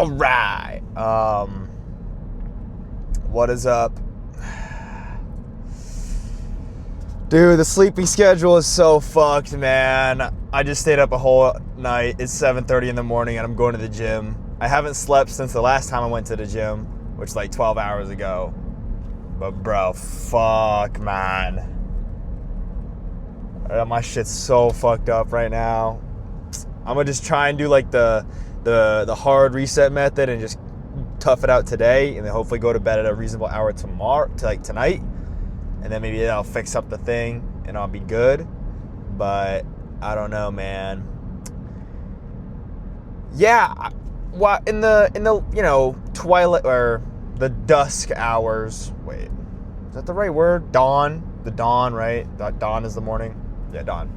All right. What is up? Dude, the sleeping schedule is so fucked, man. I just stayed up a whole night. It's 7:30 in the morning and I'm going to the gym. I haven't slept since the last time I went to the gym, which is like 12 hours ago. But bro, fuck, man. My shit's so fucked up right now. I'm gonna just try and do like the hard reset method and just tough it out today, and then hopefully go to bed at a reasonable hour tonight, and then maybe that'll fix up the thing and I'll be good. But I don't know, man. Yeah, well, in the twilight or the dusk hours. Wait, is that the right word? Dawn. The dawn, right? Dawn is the morning. Yeah, dawn.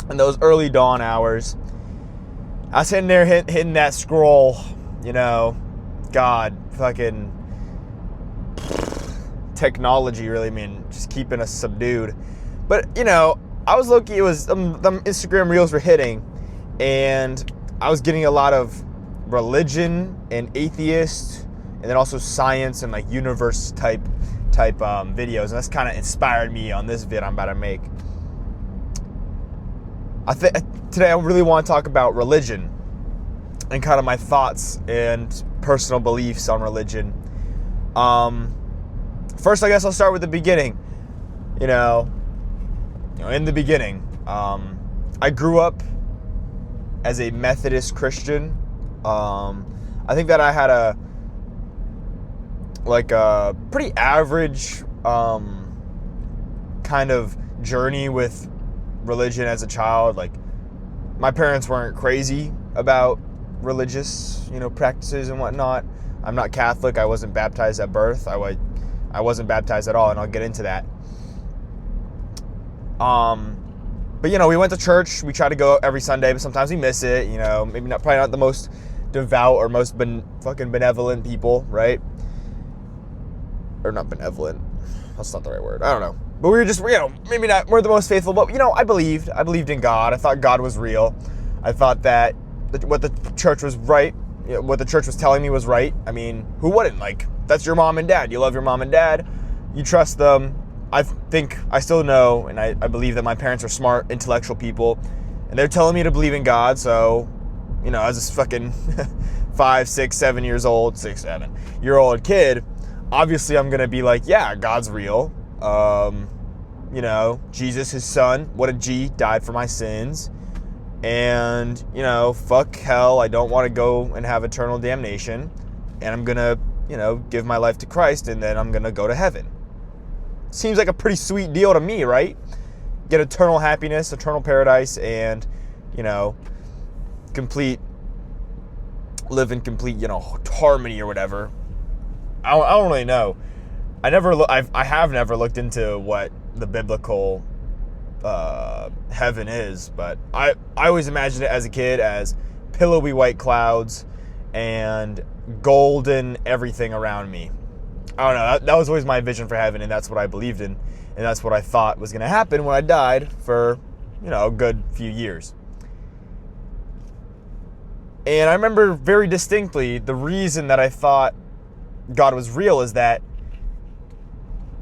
In those early dawn hours, I was sitting there hitting that scroll, God, fucking technology really, just keeping us subdued. But, I was low-key, it was, the Instagram reels were hitting, and I was getting a lot of religion and atheist, and then also science and like universe type videos, and that's kind of inspired me on this vid I'm about to make. Today I really want to talk about religion and kind of my thoughts and personal beliefs on religion. First, I guess I'll start with the beginning. In the beginning, I grew up as a Methodist Christian. I think that I had a pretty average kind of journey with religion as a child. Like, my parents weren't crazy about religious, practices and whatnot. I'm not Catholic. I wasn't baptized at birth. I wasn't baptized at all, and I'll get into that. But we went to church. We try to go every Sunday, but sometimes we miss it. Maybe probably not the most devout or most fucking benevolent people, right? Or not benevolent. That's not the right word. I don't know. But we were just, maybe not, we're the most faithful, but, I believed in God. I thought God was real. I thought that what the church was right, what the church was telling me was right. I mean, who wouldn't? Like, that's your mom and dad. You love your mom and dad. You trust them. I think, I still know, and I believe that my parents are smart, intellectual people, and they're telling me to believe in God, so, as this fucking 5, 6, 7 years old, 6-7-year-old kid, obviously I'm going to be like, yeah, God's real. Jesus, his son, what a G, died for my sins. And, fuck hell, I don't want to go and have eternal damnation. And I'm going to, give my life to Christ, and then I'm going to go to heaven. Seems like a pretty sweet deal to me, right? Get eternal happiness, eternal paradise, and, live in complete, harmony or whatever. I don't really know. I have never looked into what the biblical heaven is, but I always imagined it as a kid as pillowy white clouds and golden everything around me. I don't know. That was always my vision for heaven, and that's what I believed in, and that's what I thought was going to happen when I died for, a good few years. And I remember very distinctly the reason that I thought God was real is that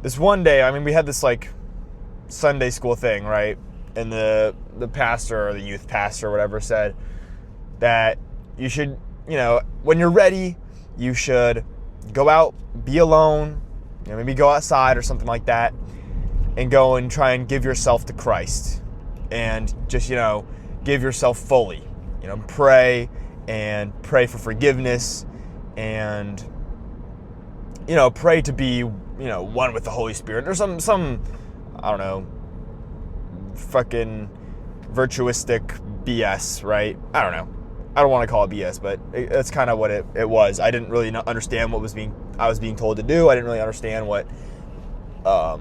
this one day, we had this like Sunday school thing, right? And the pastor or the youth pastor or whatever said that you should, when you're ready, you should go out, be alone, maybe go outside or something like that, and go and try and give yourself to Christ. And just, give yourself fully, pray for forgiveness and, pray to be, one with the Holy Spirit or some, I don't know, fucking virtuistic BS, right? I don't know. I don't want to call it BS, but that's kind of what it was. I didn't really understand what I was being told to do. I didn't really understand what I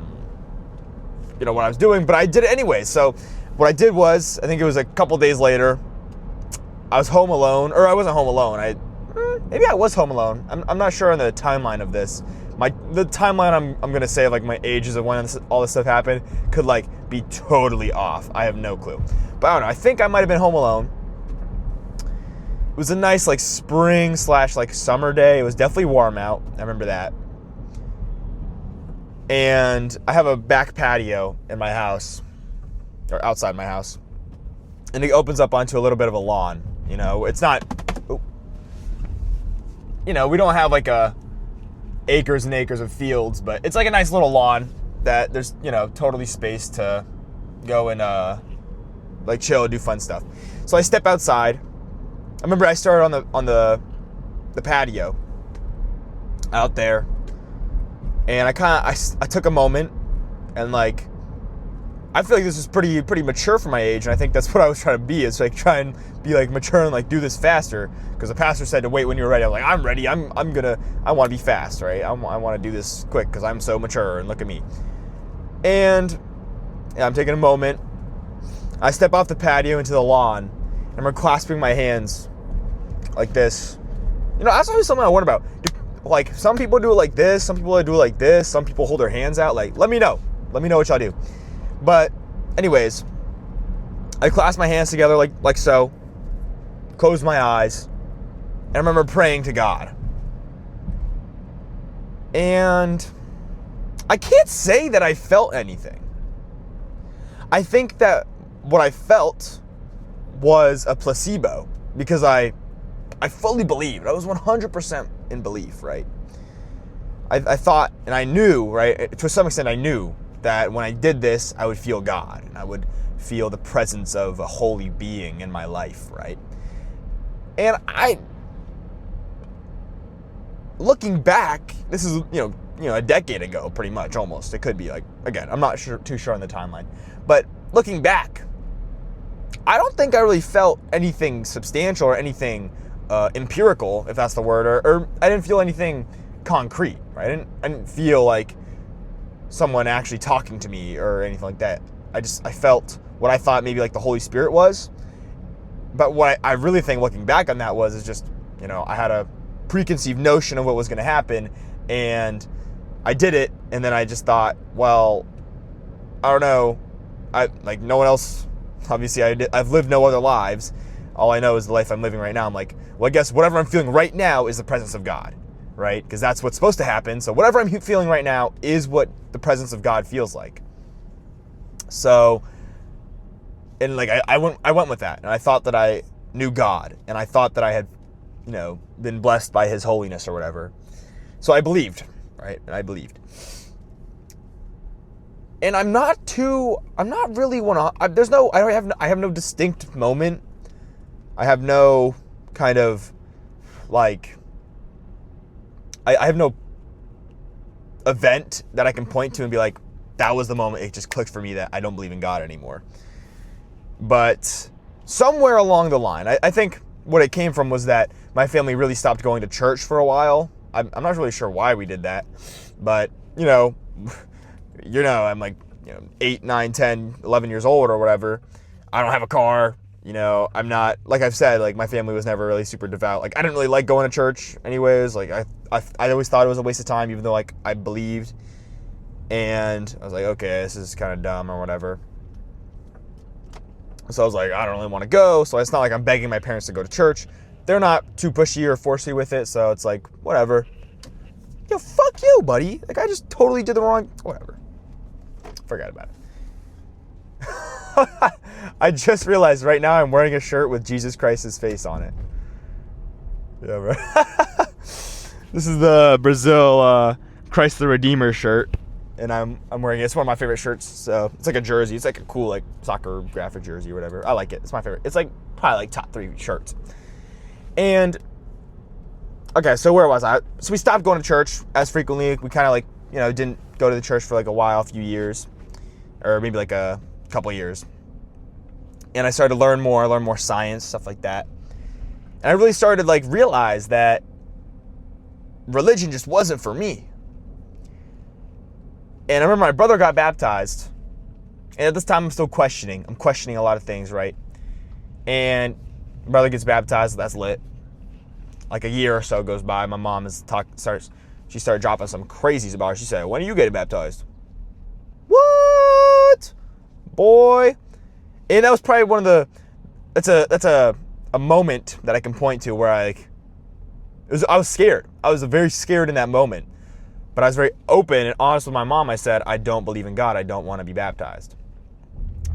was doing, but I did it anyway. So what I did was, I think it was a couple days later, I was home alone, or I wasn't home alone. Maybe I was home alone. I'm not sure on the timeline of this. The timeline I'm gonna say of like my ages of when all this stuff happened could like be totally off. I have no clue. But I don't know. I think I might have been home alone. was a nice like spring / like summer day. It was definitely warm out. I remember that. And I have a back patio in my house, or outside my house. And it opens up onto a little bit of a lawn. You know, it's not, you know, we don't have like acres and acres of fields, but it's like a nice little lawn that there's, you know, totally space to go and like chill, do fun stuff. So I step outside. I remember I started on the patio out there, and I took a moment, and like I feel like this is pretty mature for my age, and I think that's what I was trying to be, is like try and be like mature and like do this faster, because the pastor said to wait when you're ready. I'm like, I'm ready. I want to be fast, right? I want to do this quick because I'm so mature, and look at me. And yeah, I'm taking a moment. I step off the patio into the lawn, and I'm clasping my hands like this. You know, that's always something I wonder about. Like, some people do it like this, some people do it like this, some people hold their hands out. Like, let me know what y'all do. But anyways, I clasp my hands together like so, close my eyes, and I remember praying to God. And I can't say that I felt anything. I think that what I felt was a placebo, because I fully believed. I was 100% in belief, right? I thought, and I knew, right, to some extent I knew that when I did this, I would feel God, and I would feel the presence of a holy being in my life, right? And looking back, this is, you know, a decade ago, pretty much, almost. It could be, like, again, I'm not too sure on the timeline. But looking back, I don't think I really felt anything substantial or anything empirical, if that's the word, or I didn't feel anything concrete, right? I didn't feel like someone actually talking to me or anything like that. I felt what I thought maybe like the Holy Spirit was. But what I really think looking back on that is just, you know, I had a preconceived notion of what was going to happen, and I did it, and then I just thought, well, I don't know, no one else, obviously I've lived no other lives. All I know is the life I'm living right now. I'm like, well, I guess whatever I'm feeling right now is the presence of God, right? Because that's what's supposed to happen. So whatever I'm feeling right now is what the presence of God feels like. So, and like I went with that, and I thought that I knew God, and I thought that I had, you know, been blessed by His holiness or whatever. So I believed, right? And I believed. And I have no distinct moment. I have no kind of like, I have no event that I can point to and be like, that was the moment it just clicked for me that I don't believe in God anymore. But somewhere along the line, I think what it came from was that my family really stopped going to church for a while. I'm not really sure why we did that, but you know, I'm like, 8, 9, 10, 11 years old or whatever. I don't have a car. I'm not, like I've said, like my family was never really super devout. Like I didn't really like going to church anyways. Like I always thought it was a waste of time, even though like I believed. And I was like, okay, this is kind of dumb or whatever. So I was like, I don't really want to go. So it's not like I'm begging my parents to go to church. They're not too pushy or forcey with it. So it's like, whatever. Fuck you, buddy. Like I just totally did the wrong, whatever. Forget about it. I just realized right now I'm wearing a shirt with Jesus Christ's face on it. Yeah, bro. This is the Brazil Christ the Redeemer shirt, and I'm wearing it. It's one of my favorite shirts. So it's like a jersey. It's like a cool like soccer graphic jersey or whatever. I like it. It's my favorite. It's like probably like top 3 shirts. And okay, so where was I? So we stopped going to church as frequently. We kind of like didn't go to the church for like a few years, or maybe like a couple years. And I started to learn more science, stuff like that. And I really started to like realize that religion just wasn't for me. And I remember my brother got baptized. And at this time I'm still questioning. I'm questioning a lot of things, right? And my brother gets baptized, that's lit. Like a year or so goes by, my mom she started dropping some crazies about her. She said, "When are you getting baptized?" What? Boy. And that was probably one of the, that's a a moment that I can point to where I was scared. I was very scared in that moment. But I was very open and honest with my mom. I said, I don't believe in God. I don't want to be baptized.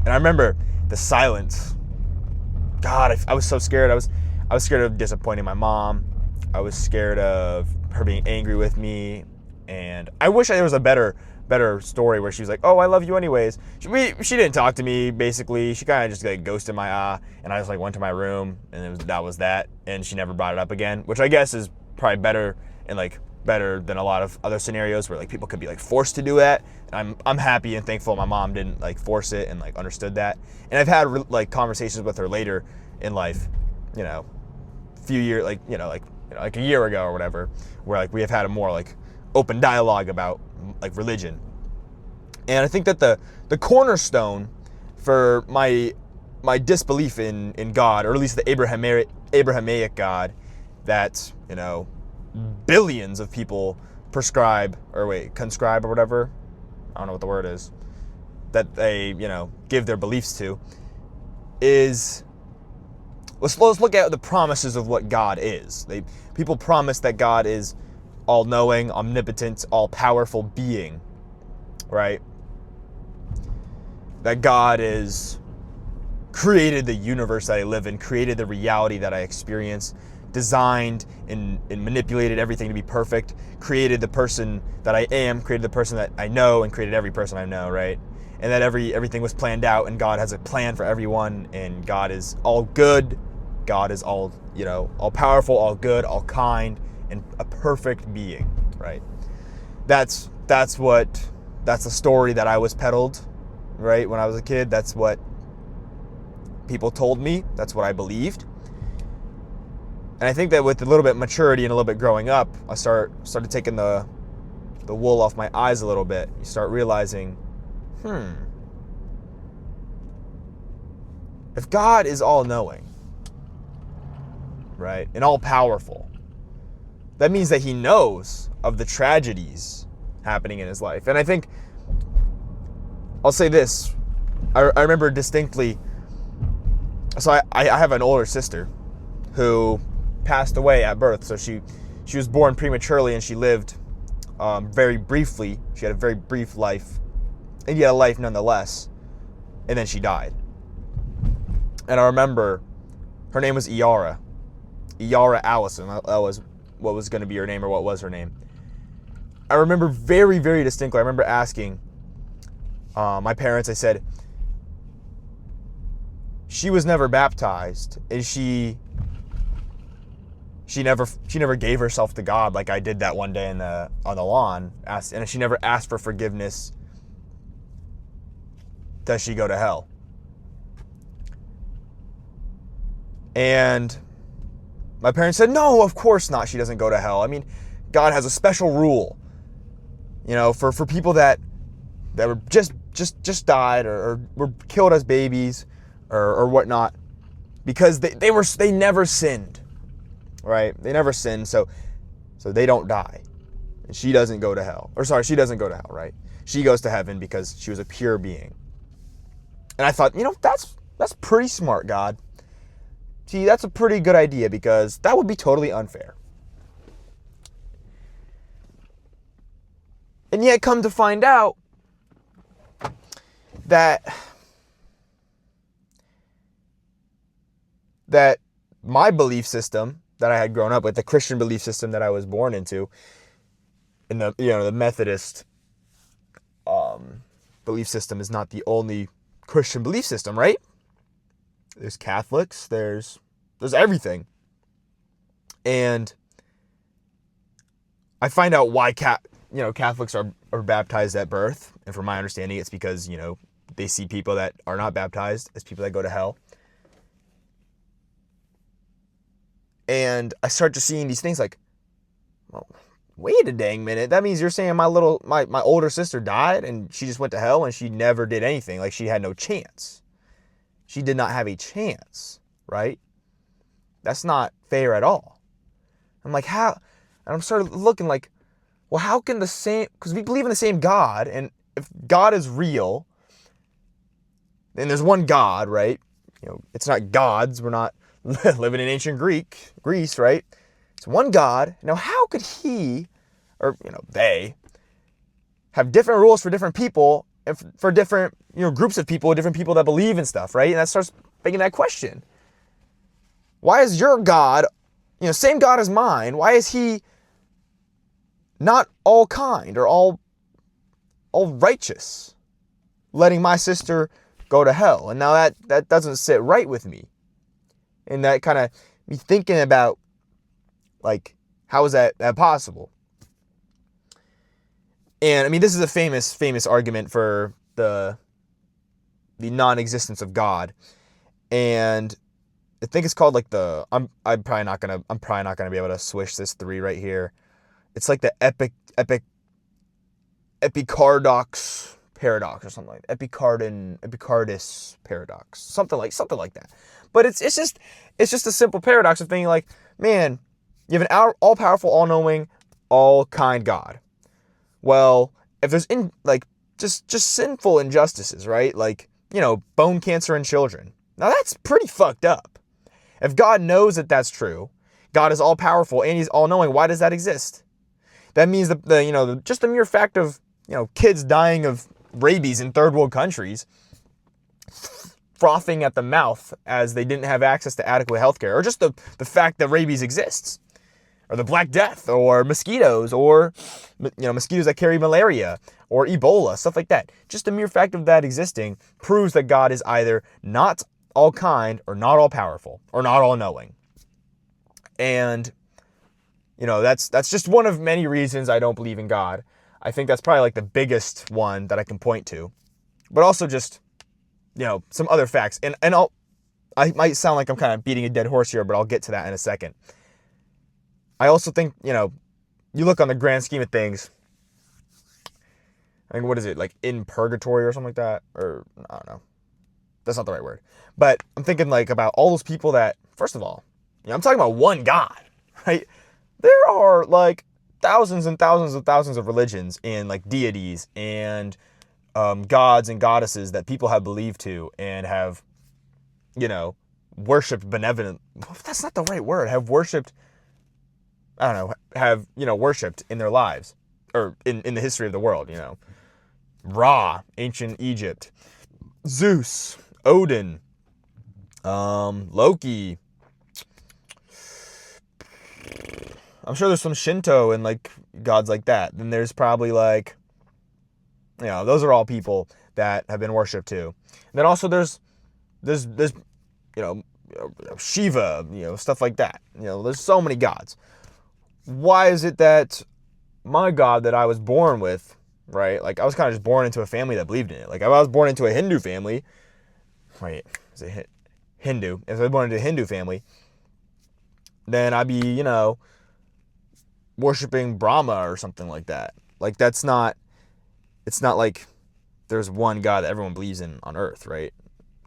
And I remember the silence. God, I was so scared. I was scared of disappointing my mom. I was scared of her being angry with me. And I wish there was a better story where she was like, oh, I love you anyways. She didn't talk to me, basically. She kind of just like ghosted my eye. And I just like went to my room, and that was that. And she never brought it up again, which I guess is probably better and like better than a lot of other scenarios where like people could be like forced to do that. And I'm happy and thankful my mom didn't like force it and like understood that. And I've had like conversations with her later in life, few years, like a year ago or whatever, where like we have had a more like open dialogue about like religion. And I think that the cornerstone for my disbelief in God, or at least the Abrahamic God that billions of people conscribe or whatever, I don't know what the word is, that they give their beliefs to, is let's look at the promises of what God is. People promise that God is all-knowing, omnipotent, all-powerful being, right? That God is created the universe that I live in, created the reality that I experience, designed and manipulated everything to be perfect, created the person that I am, created the person that I know, and created every person I know, right? And that everything was planned out, and God has a plan for everyone, and God is all good. God is all powerful, all good, all kind, and a perfect being, right? That's the story that I was peddled, right? When I was a kid, that's what people told me. That's what I believed. And I think that with a little bit of maturity and a little bit growing up, I started taking the wool off my eyes a little bit. You start realizing, if God is all-knowing, right, and all-powerful, that means that he knows of the tragedies happening in his life. And I think, I'll say this, I remember distinctly, so I have an older sister who passed away at birth. So she was born prematurely, and she lived very briefly. She had a very brief life, and yet a life nonetheless. And then she died. And I remember her name was Iara Allison. That was what was going to be her name, or what was her name. I remember very, very distinctly. I remember asking my parents, I said, she was never baptized, and she never gave herself to God like I did that one day on the lawn. And she never asked for forgiveness. Does she go to hell? And my parents said, no, of course not. She doesn't go to hell. I mean, God has a special rule, for people that were just died or were killed as babies or whatnot, because they never sinned. Right? They never sinned, so they don't die. And she doesn't go to hell. She doesn't go to hell, right? She goes to heaven because she was a pure being. And I thought, that's pretty smart, God. See, that's a pretty good idea, because that would be totally unfair. And yet come to find out that my belief system that I had grown up with, the Christian belief system that I was born into, in the Methodist belief system, is not the only Christian belief system, right? There's Catholics, there's everything. And I find out why Catholics are baptized at birth. And from my understanding, it's because, they see people that are not baptized as people that go to hell. And I start to seeing these things like, well, wait a dang minute. That means you're saying my older sister died and she just went to hell and she never did anything. Like, she had no chance. She did not have a chance, right? That's not fair at all. I'm like, how? And I'm started looking like, well, how can because we believe in the same God, and if God is real, then there's one God, right? It's not gods. We're not living in ancient Greece, right? It's one God. Now, how could he, or they, have different rules for different people and for different groups of people, different people that believe in stuff, right? And that starts begging that question. Why is your God, same God as mine, why is he not all kind or all righteous, letting my sister go to hell? And now that doesn't sit right with me. And that kind of me thinking about, like, how is that possible? And I mean, this is a famous argument for the non-existence of God. And I think it's called like I'm probably not gonna be able to swish this 3 right here. It's like the Epichardox paradox or something like that. Epicardus paradox. Something like that. But it's just a simple paradox of thinking like, man, you have an all-powerful, all-knowing, all-kind God. Well, if there's just sinful injustices, right? Like, bone cancer in children. Now that's pretty fucked up. If God knows that that's true, God is all powerful and he's all knowing, why does that exist? That means just the mere fact of, kids dying of rabies in third world countries, frothing at the mouth as they didn't have access to adequate healthcare, or just the fact that rabies exists, or the Black Death, or mosquitoes, or mosquitoes that carry malaria, or Ebola, stuff like that. Just the mere fact of that existing proves that God is either not all kind, or not all powerful, or not all knowing. And that's just one of many reasons I don't believe in God. I think that's probably like the biggest one that I can point to. But also just some other facts. And I might sound like I'm kind of beating a dead horse here, but I'll get to that in a second. I also think, you look on the grand scheme of things, I think, what is it, like in purgatory or something like that? Or, I don't know. That's not the right word. But I'm thinking like about all those people that, first of all, I'm talking about one God, right? There are like thousands and thousands and thousands of religions and like deities and gods and goddesses that people have believed to and have, worshipped benevolent. That's not the right word. Have worshipped. I don't know, have, worshipped in their lives, or in the history of the world, Ra, ancient Egypt, Zeus, Odin, Loki. I'm sure there's some Shinto and like gods like that. Then there's probably like, those are all people that have been worshipped too. And then also there's Shiva, stuff like that. There's so many gods. Why is it that my God that I was born with, right? Like, I was kind of just born into a family that believed in it. Like, if I was born into a Hindu family, is it Hindu? If I was born into a Hindu family, then I'd be, worshiping Brahma or something like that. Like, it's not like there's one God that everyone believes in on earth, right?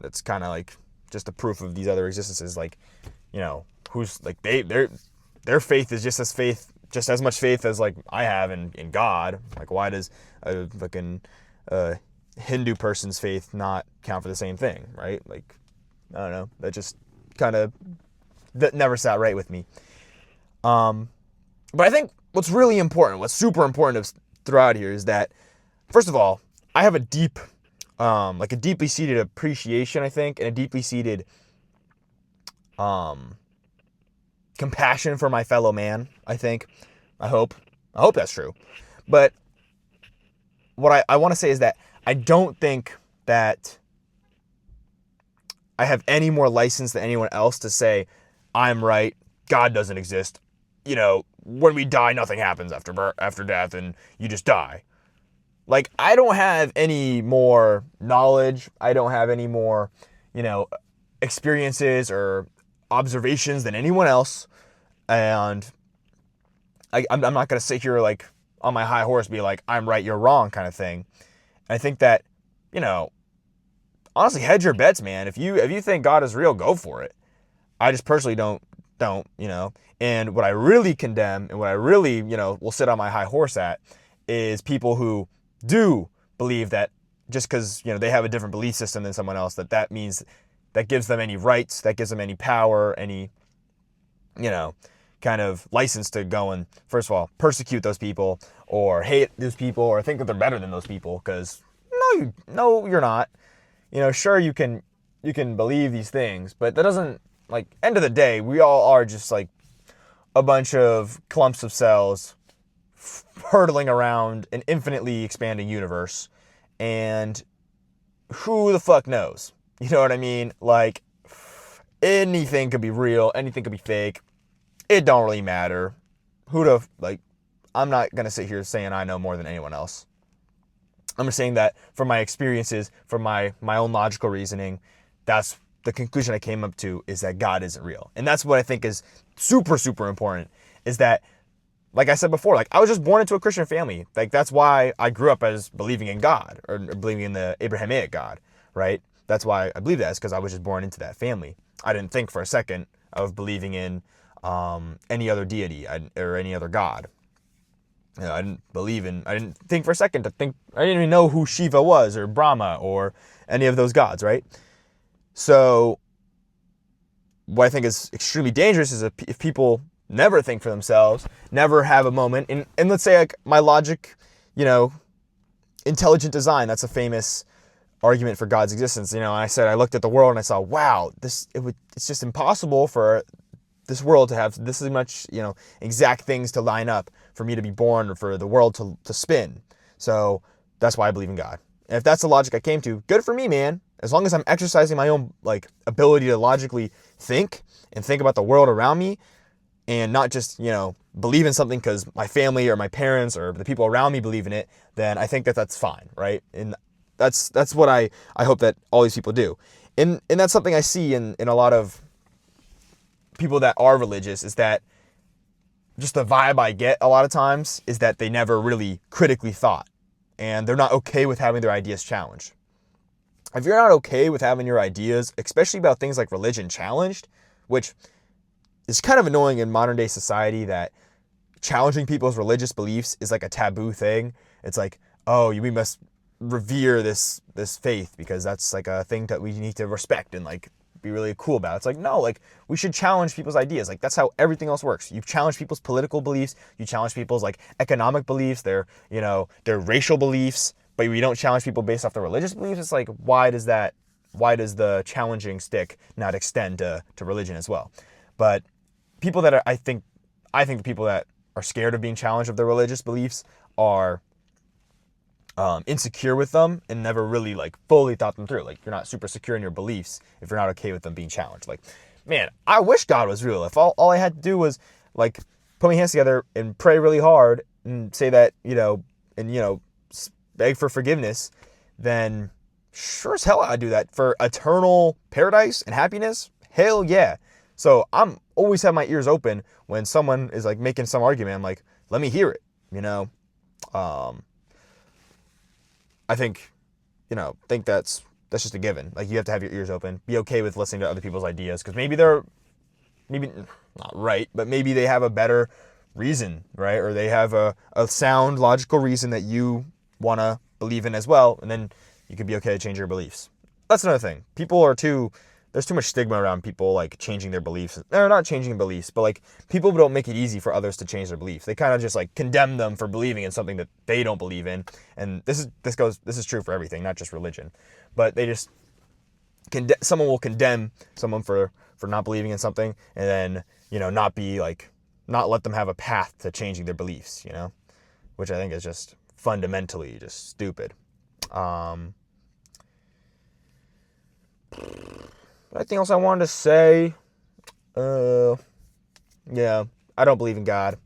That's kind of like just a proof of these other existences. Like, who's like, their faith is just as much faith as like I have in God. Like, why does a fucking Hindu person's faith not count for the same thing, right? Like, I don't know. That just kind of that never sat right with me. But I think what's really important, what's super important to throw out here is that, first of all, I have a deeply seated appreciation, I think, and a deeply seated compassion for my fellow man, I think. I hope that's true. But what I want to say is that I don't think that I have any more license than anyone else to say, I'm right, God doesn't exist. When we die, nothing happens after death, and you just die. Like, I don't have any more knowledge. I don't have any more, experiences or observations than anyone else. And I'm not going to sit here like on my high horse, be like, I'm right, you're wrong kind of thing. And I think that, honestly, hedge your bets, man. If you think God is real, go for it. I just personally don't, and what I really condemn and what I really, will sit on my high horse at is people who do believe that just because, they have a different belief system than someone else, that means that gives them any rights, that gives them any power, any, kind of license to go and, first of all, persecute those people or hate those people or think that they're better than those people, because no, you're not. Sure, you can believe these things, but that doesn't, end of the day, we all are just like a bunch of clumps of cells hurtling around an infinitely expanding universe, and who the fuck knows? You know what I mean? Like, anything could be real, anything could be fake. It don't really matter. I'm not going to sit here saying I know more than anyone else. I'm just saying that from my experiences, from my own logical reasoning, that's the conclusion I came up to, is that God isn't real. And that's what I think is super, super important, is that, like I said before, I was just born into a Christian family. That's why I grew up as believing in God, or believing in the Abrahamic God, right? That's why I believe that, is because I was just born into that family. I didn't think for a second of believing in any other deity or any other God. I didn't think for a second I didn't even know who Shiva was, or Brahma, or any of those gods, right? So what I think is extremely dangerous is if people never think for themselves, never have a moment, and let's say my logic, intelligent design, that's a famous argument for God's existence. I said, I looked at the world and I saw, wow, it's just impossible for this world to have this much, exact things to line up for me to be born, or for the world to spin. So that's why I believe in God. And if that's the logic I came to, good for me, man. As long as I'm exercising my own ability to logically think and think about the world around me, and not just, believe in something because my family or my parents or the people around me believe in it, then I think that's fine, right? And that's what I hope that all these people do. And that's something I see in a lot of people that are religious, is that just the vibe I get a lot of times is that they never really critically thought, and they're not okay with having their ideas challenged. If you're not okay with having your ideas, especially about things like religion, challenged, which is kind of annoying in modern day society, that challenging people's religious beliefs is like a taboo thing. It's like, oh, we must revere this faith because that's like a thing that we need to respect and be really cool about. It's like, no, we should challenge people's ideas. That's how everything else works. You challenge people's political beliefs, you challenge people's economic beliefs, their racial beliefs, but we don't challenge people based off their religious beliefs. It's like, why does the challenging stick not extend to religion as well? But people that I think the people that are scared of being challenged of their religious beliefs are insecure with them and never really fully thought them through. You're not super secure in your beliefs if you're not okay with them being challenged. Man, I wish God was real. If all I had to do was put my hands together and pray really hard and say that, beg for forgiveness, then sure as hell I'd do that for eternal paradise and happiness. Hell yeah. So I'm always have my ears open when someone is making some argument. I'm like, let me hear it. I think that's just a given. You have to have your ears open. Be okay with listening to other people's ideas, because maybe they're not right, but maybe they have a better reason, right? Or they have a sound, logical reason that you want to believe in as well, and then you could be okay to change your beliefs. That's another thing. There's too much stigma around people changing their beliefs. They're not changing beliefs, but people don't make it easy for others to change their beliefs. They kind of just condemn them for believing in something that they don't believe in. And this is true for everything, not just religion. But they just someone will condemn someone for not believing in something, and then not let them have a path to changing their beliefs, which I think is just fundamentally just stupid. Anything else I wanted to say? Yeah, I don't believe in God.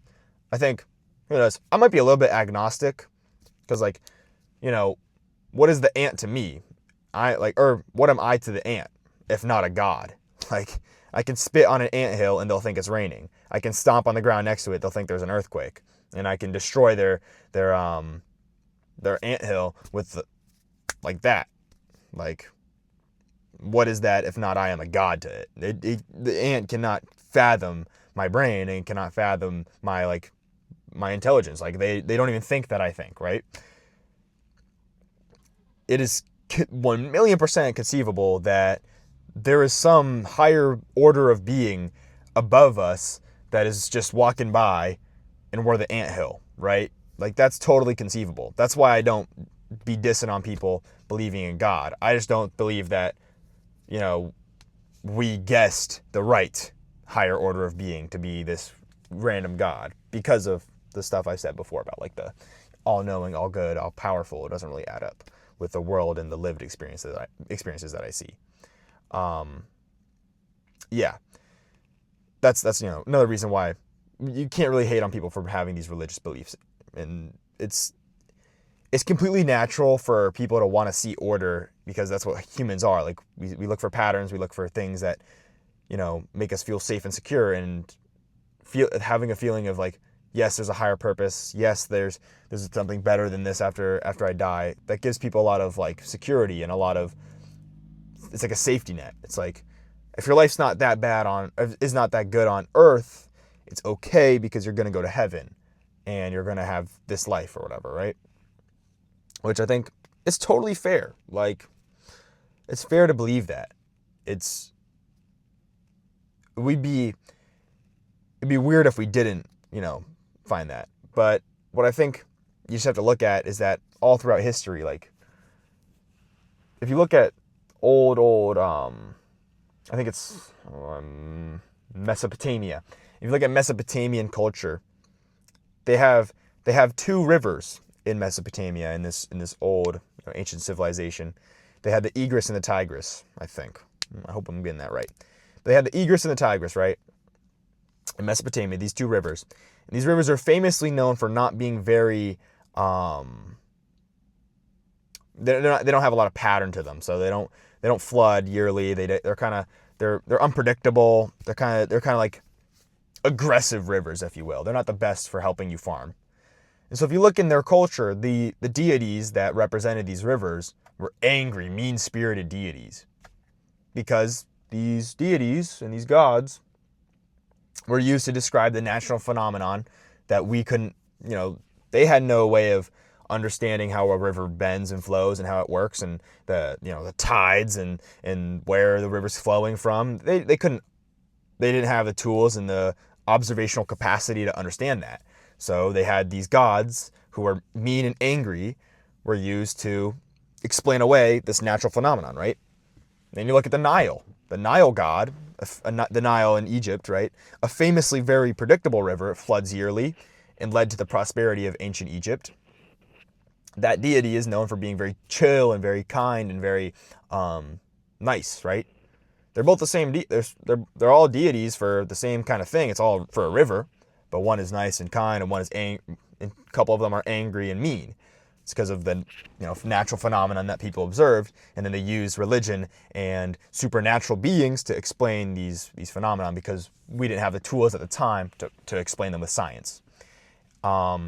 I think, who knows, I might be a little bit agnostic, because what is the ant to me? Or what am I to the ant if not a god? I can spit on an anthill and they'll think it's raining. I can stomp on the ground next to it, they'll think there's an earthquake. And I can destroy their anthill with that. What is that if not I am a god to it? The ant cannot fathom my brain and cannot fathom my intelligence. They don't even think that I think, right? It is 1,000,000% conceivable that there is some higher order of being above us that is just walking by and we're the anthill, right? Like, that's totally conceivable. That's why I don't be dissing on people believing in God. I just don't believe that, you know, we guessed the right higher order of being to be this random God because of the stuff I said before about like the all-knowing, all good, all powerful. It doesn't really add up with the world and the lived experiences that I see. Yeah, that's another reason why you can't really hate on people for having these religious beliefs, and it's completely natural for people to want to see order because that's what humans are. Like, we look for patterns, we look for things that, make us feel safe and secure, and having a feeling of like, yes, there's a higher purpose. Yes, there's something better than this after I die. That gives people a lot of like security and it's like a safety net. It's like, if your life's not that bad is not that good on earth, it's okay because you're going to go to heaven and you're going to have this life or whatever, right? Which I think is totally fair. Like, it's fair to believe that. It'd be weird if we didn't, find that. But what I think you just have to look at is that all throughout history, like, if you look at old, I think it's Mesopotamia. If you look at Mesopotamian culture, they have two rivers in Mesopotamia in this old ancient civilization. They had the Igris and the Tigris, I think. I hope I'm getting that right. They had the Igris and the Tigris, right? In Mesopotamia, these two rivers. And these rivers are famously known for not being very they don't have a lot of pattern to them, so they don't flood yearly. They're unpredictable. They're kind of like aggressive rivers, if you will. They're not the best for helping you farm. And so if you look in their culture, the deities that represented these rivers were angry, mean-spirited deities, because these deities and these gods were used to describe the natural phenomenon that we couldn't, they had no way of understanding how a river bends and flows and how it works, and the tides and where the river's flowing from. They didn't have the tools and the observational capacity to understand that. So they had these gods who were mean and angry, were used to explain away this natural phenomenon, right? Then you look at the Nile god, the Nile in Egypt, right? A famously very predictable river. It floods yearly and led to the prosperity of ancient Egypt. That deity is known for being very chill and very kind and very nice, right? They're both the same. They're all deities for the same kind of thing. It's all for a river, but one is nice and kind, and one is and a couple of them are angry and mean. It's because of the natural phenomenon that people observed, and then they use religion and supernatural beings to explain these phenomena because we didn't have the tools at the time to explain them with science. But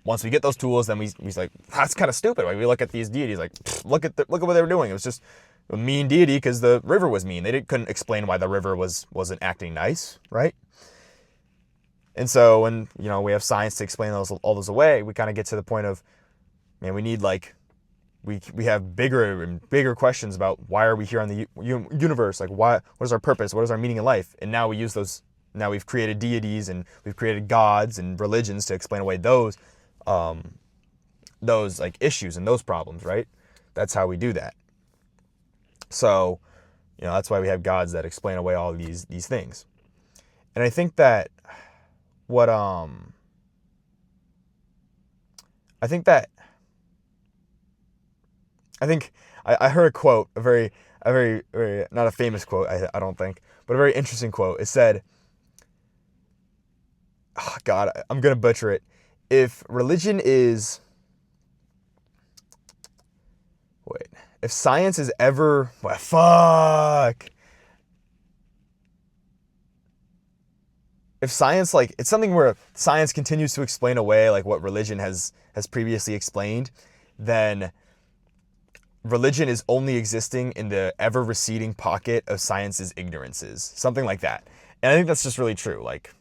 once we get those tools, then we like, that's kind of stupid. Right? We look at these deities like, look at what they were doing. It was just a mean deity because the river was mean. They couldn't explain why the river wasn't acting nice, right? And so when we have science to explain all those away, we kind of get to the point of, man, we need we have bigger and bigger questions about why are we here on the universe? Like, what is our purpose? What is our meaning in life? And now we use those. Now we've created deities and we've created gods and religions to explain away those like issues and those problems, right? That's how we do that. So, that's why we have gods that explain away all these things. And I think that I heard a quote, a very, very, not a famous quote, I don't think, but a very interesting quote. It said, oh God, I'm going to butcher it. If religion is, if science is ever, if science, like, it's something where science continues to explain away, like, what religion has previously explained, then religion is only existing in the ever-receding pocket of science's ignorances. Something like that. And I think that's just really true. Like,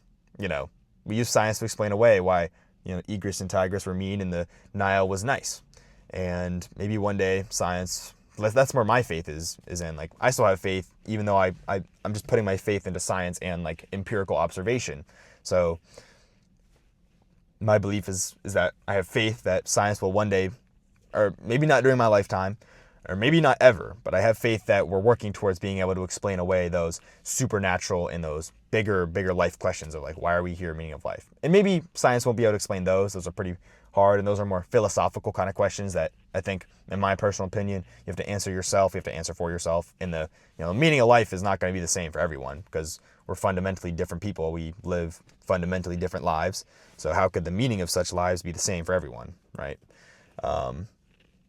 we use science to explain away why, Igris and Tigris were mean and the Nile was nice. And maybe one day science, that's where my faith is in. Like, I still have faith, even though I'm just putting my faith into science and like empirical observation. So my belief is that I have faith that science will one day, or maybe not during my lifetime, or maybe not ever, but I have faith that we're working towards being able to explain away those supernatural and those bigger life questions of like, why are we here, meaning of life? And maybe science won't be able to explain those. Those are pretty hard, and those are more philosophical kind of questions that I think, in my personal opinion, you have to answer yourself. You have to answer for yourself. And the meaning of life is not going to be the same for everyone, because we're fundamentally different people. We live fundamentally different lives. So how could the meaning of such lives be the same for everyone, right?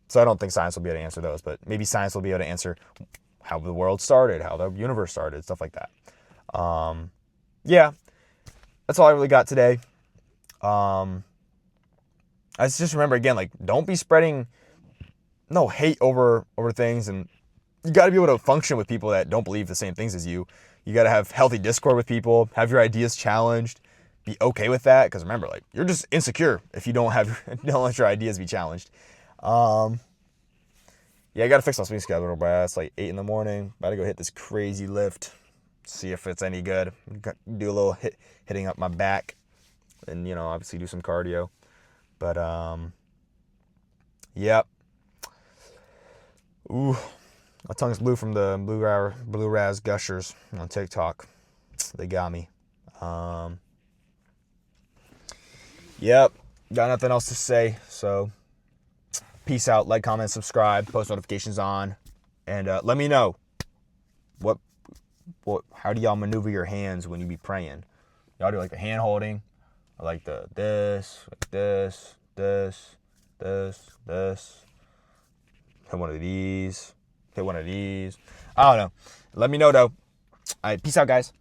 So I don't think science will be able to answer those, but maybe science will be able to answer how the world started, how the universe started, stuff like that. Yeah, that's all I really got today. I just remember, again, like, don't be spreading no hate over things, and you got to be able to function with people that don't believe the same things as you. You got to have healthy discord with people, have your ideas challenged, be okay with that, because remember, like, you're just insecure if you don't let your ideas be challenged. Yeah, I gotta fix my sleep schedule, bro. It's like 8 in the morning. About to go hit this crazy lift, see if it's any good. Do a little hitting up my back, and obviously do some cardio. But yep. Ooh, my tongue's blue from the blue raz gushers on TikTok. They got me. Yep, got nothing else to say. So, peace out. Like, comment, subscribe, post notifications on, and let me know what how do y'all maneuver your hands when you be praying? Y'all do like the hand holding, or like this. Hit one of these. I don't know. Let me know though. All right, peace out, guys.